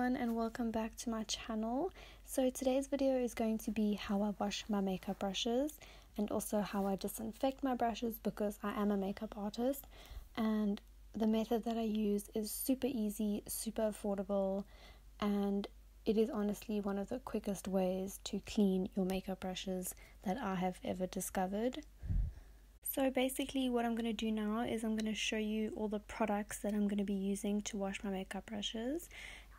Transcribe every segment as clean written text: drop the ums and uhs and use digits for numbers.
everyone, and welcome back to my channel. So today's video is going to be how I wash my makeup brushes and also how I disinfect my brushes because I am a makeup artist, and the method that I use is super easy, super affordable, and it is honestly one of the quickest ways to clean your makeup brushes that I have ever discovered. So basically what I'm going to do now is I'm going to show you all the products that I'm going to be using to wash my makeup brushes.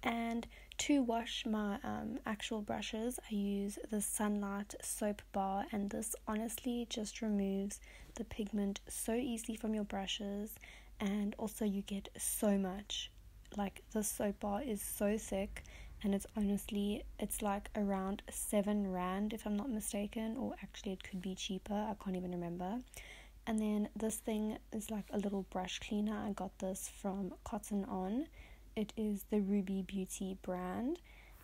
And to wash my actual brushes, I use the Sunlight soap bar, and this honestly just removes the pigment so easily from your brushes, and also you get so much. Like, the soap bar is so thick, and it's like around 7 rand if I'm not mistaken, or actually it could be cheaper, I can't even remember. And then this thing is like a little brush cleaner. I got this from Cotton On. It is the Rubi Beauty brand,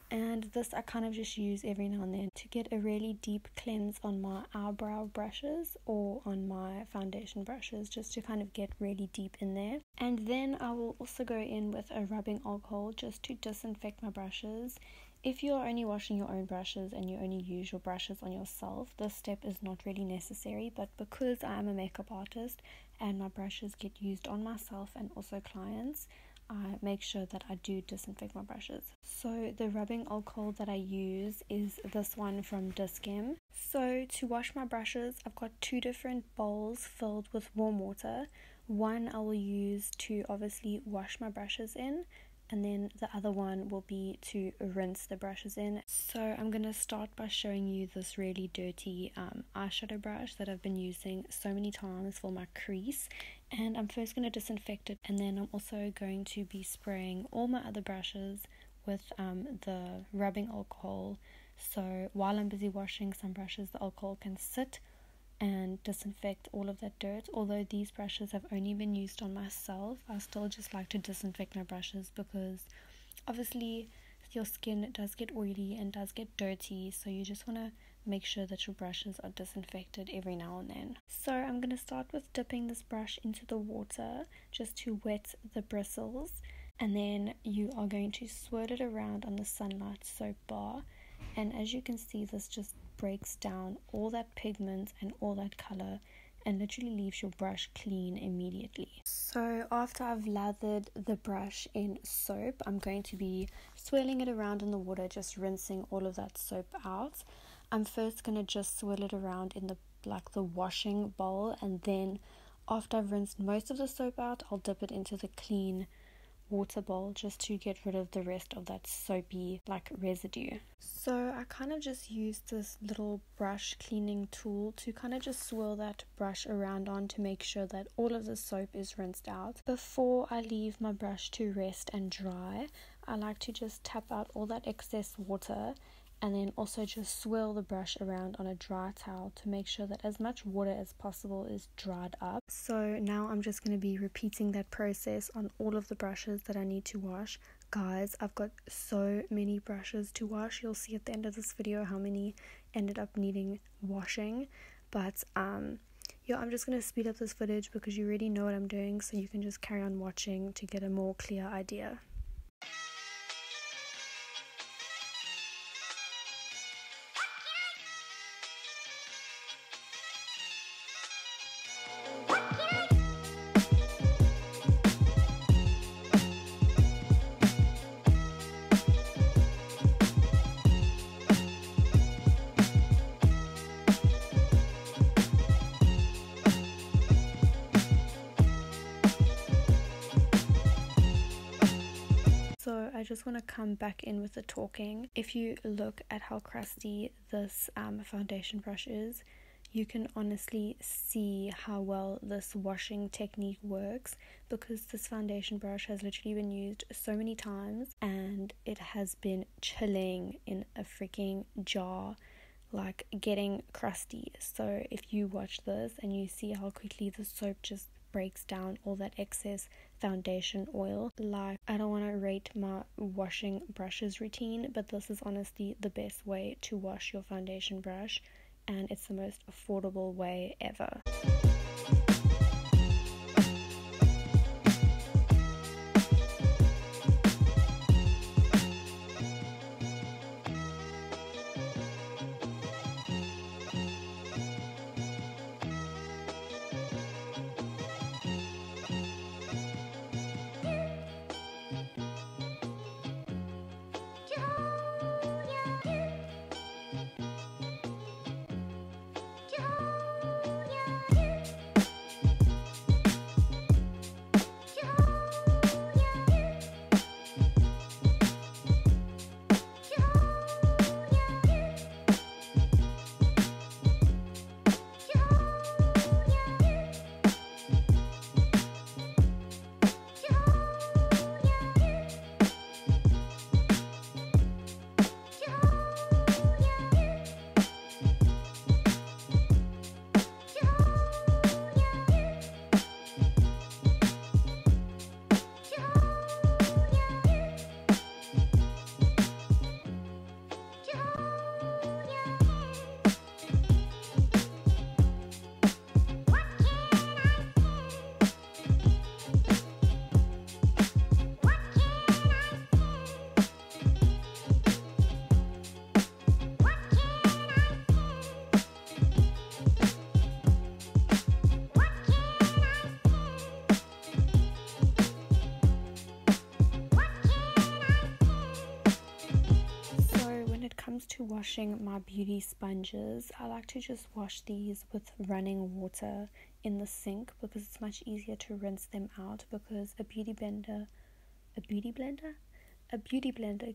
and this I kind of just use every now and then to get a really deep cleanse on my eyebrow brushes or on my foundation brushes, just to kind of get really deep in there. And then I will also go in with a rubbing alcohol just to disinfect my brushes. If you're only washing your own brushes and you only use your brushes on yourself, this step is not really necessary, but because I am a makeup artist and my brushes get used on myself and also clients, I make sure that I do disinfect my brushes. So the rubbing alcohol that I use is this one from Dischem. So to wash my brushes, I've got 2 different bowls filled with warm water. One I will use to obviously wash my brushes in, and then the other one will be to rinse the brushes in. So I'm going to start by showing you this really dirty eyeshadow brush that I've been using so many times for my crease, and I'm first going to disinfect it, and then I'm also going to be spraying all my other brushes with the rubbing alcohol. So while I'm busy washing some brushes, the alcohol can sit and disinfect all of that dirt. Although these brushes have only been used on myself, I still just like to disinfect my brushes because obviously your skin does get oily and does get dirty, so you just want to make sure that your brushes are disinfected every now and then. So I'm going to start with dipping this brush into the water just to wet the bristles, and then you are going to swirl it around on the Sunlight soap bar, and as you can see, this just breaks down all that pigment and all that color and literally leaves your brush clean immediately. So after I've lathered the brush in soap, I'm going to be swirling it around in the water, just rinsing all of that soap out. I'm first going to just swirl it around in the washing bowl, and then after I've rinsed most of the soap out, I'll dip it into the clean water bowl just to get rid of the rest of that soapy residue. So I kind of just used this little brush cleaning tool to kind of just swirl that brush around on to make sure that all of the soap is rinsed out. Before I leave my brush to rest and dry, I like to just tap out all that excess water, and then also just swirl the brush around on a dry towel to make sure that as much water as possible is dried up. So now I'm just going to be repeating that process on all of the brushes that I need to wash. Guys, I've got so many brushes to wash. You'll see at the end of this video how many ended up needing washing. But yeah, I'm just going to speed up this footage because you already know what I'm doing, so you can just carry on watching to get a more clear idea. So I just want to come back in with the talking. If you look at how crusty this foundation brush is, you can honestly see how well this washing technique works, because this foundation brush has literally been used so many times and it has been chilling in a freaking jar, like getting crusty. So if you watch this and you see how quickly the soap just breaks down all that excess foundation oil, I don't want to rate my washing brushes routine, but this is honestly the best way to wash your foundation brush, and it's the most affordable way ever. to washing my beauty sponges, I like to just wash these with running water in the sink because it's much easier to rinse them out, because a beauty blender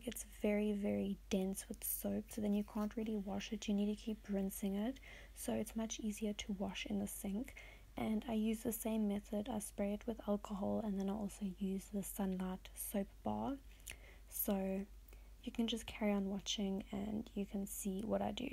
gets very, very dense with soap, so then you can't really wash it. You need to keep rinsing it, so it's much easier to wash in the sink. And I use the same method. I spray it with alcohol, and then I also use the Sunlight soap bar. So you can just carry on watching and you can see what I do.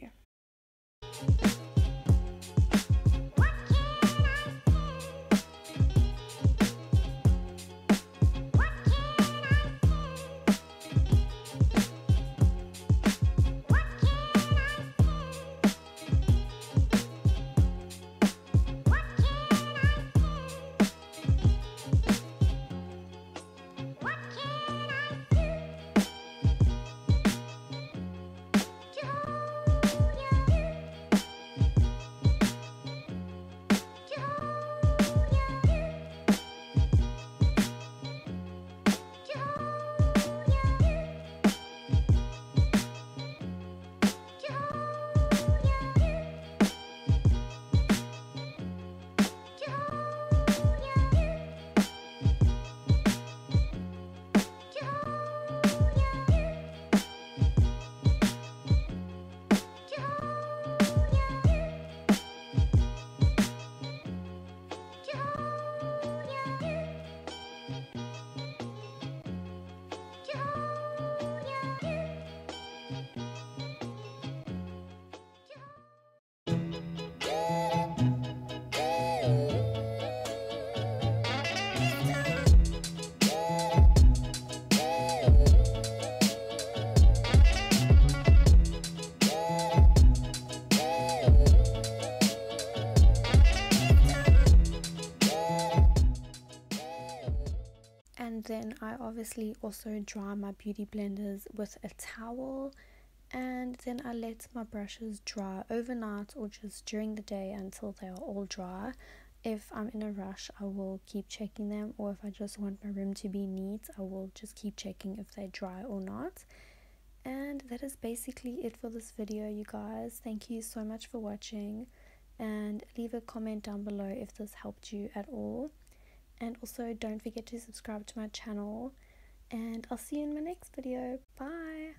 And then I obviously also dry my beauty blenders with a towel, and then I let my brushes dry overnight or just during the day until they are all dry. If I'm in a rush, I will keep checking them, or if I just want my room to be neat, I will just keep checking if they're dry or not. And that is basically it for this video, you guys. Thank you so much for watching, and leave a comment down below if this helped you at all. And also don't forget to subscribe to my channel, and I'll see you in my next video. Bye.